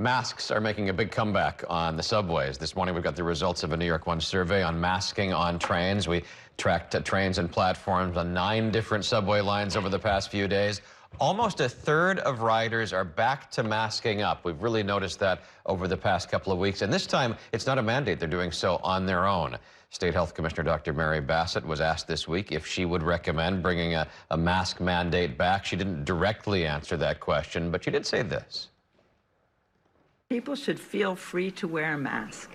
Masks are making a big comeback on the subways. This morning we've got the results of a NY1 survey on masking on trains. We tracked trains and platforms on 9 different subway lines over the past few days. Almost a third of riders are back to masking up. We've really noticed that over the past couple of weeks. And this time, it's not a mandate. They're doing so on their own. State Health Commissioner Dr. Mary Bassett was asked this week if she would recommend bringing a mask mandate back. She didn't directly answer that question, but she did say this. People should feel free to wear a mask.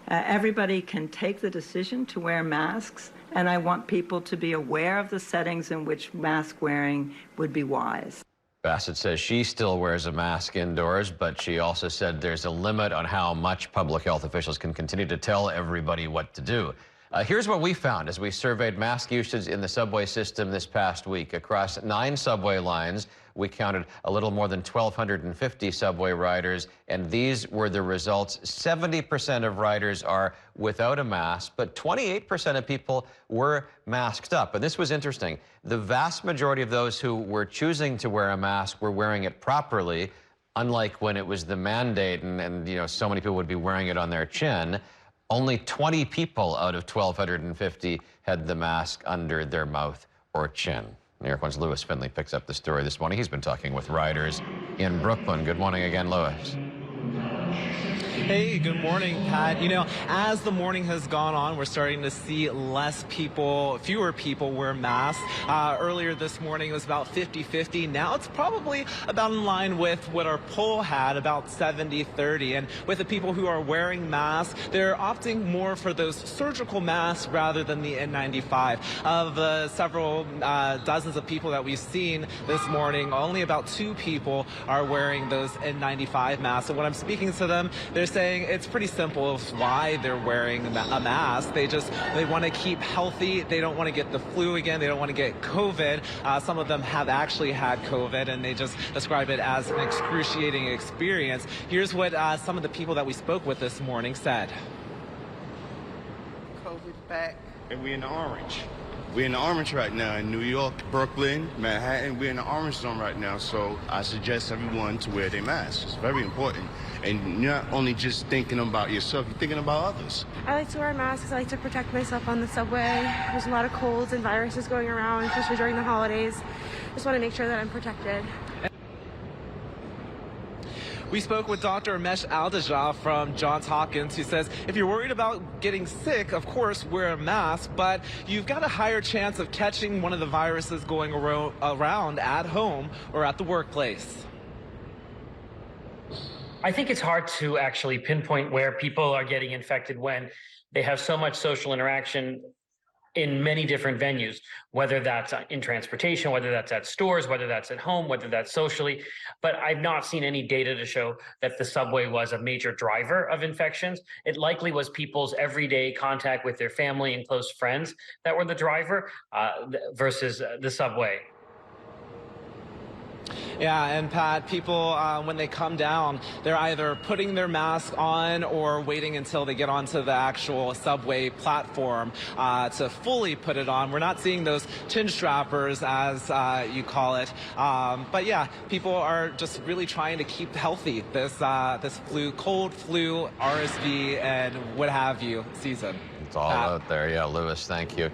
Everybody can take the decision to wear masks, and I want people to be aware of the settings in which mask wearing would be wise. Bassett says she still wears a mask indoors, but she also said there's a limit on how much public health officials can continue to tell everybody what to do. Here's what we found as we surveyed mask usage in the subway system this past week. Across 9 subway lines, we counted a little more than 1,250 subway riders, and these were the results. 70% of riders are without a mask, but 28% of people were masked up. And this was interesting. The vast majority of those who were choosing to wear a mask were wearing it properly, unlike when it was the mandate and you know, so many people would be wearing it on their chin. Only 20 people out of 1,250 had the mask under their mouth or chin. NY1's Lewis Finley picks up the story this morning. He's been talking with riders in Brooklyn. Good morning again, Lewis. Hey, good morning, Pat. You know, as the morning has gone on, we're starting to see fewer people wear masks. Earlier this morning, it was about 50-50. Now it's probably about in line with what our poll had, about 70-30. And with the people who are wearing masks, they're opting more for those surgical masks rather than the N95. Of the several dozens of people that we've seen this morning, only about 2 people are wearing those N95 masks. And when I'm speaking to them, they're saying it's pretty simple of why they're wearing a mask. They want to keep healthy. They don't want to get the flu again. They don't want to get COVID. Some of them have actually had COVID, and they just describe it as an excruciating experience. Here's what some of the people that we spoke with this morning said. COVID's back. And we're in the orange. We're in the orange right now in New York, Brooklyn, Manhattan. We're in the orange zone right now, so I suggest everyone to wear their masks. It's very important. And you're not only just thinking about yourself, you're thinking about others. I like to wear masks. I like to protect myself on the subway. There's a lot of colds and viruses going around, especially during the holidays. Just want to make sure that I'm protected. We spoke with Dr. Mesh Aldeja from Johns Hopkins, who says if you're worried about getting sick, of course, wear a mask, but you've got a higher chance of catching one of the viruses going around at home or at the workplace. I think it's hard to actually pinpoint where people are getting infected when they have so much social interaction in many different venues, whether that's in transportation, whether that's at stores, whether that's at home, whether that's socially. But I've not seen any data to show that the subway was a major driver of infections. It likely was people's everyday contact with their family and close friends that were the driver versus the subway. Yeah, and Pat, people, when they come down, they're either putting their mask on or waiting until they get onto the actual subway platform to fully put it on. We're not seeing those chin strappers, as you call it. But yeah, people are just really trying to keep healthy this cold flu, RSV, and what have you season. It's all out there. Yeah, Lewis, thank you.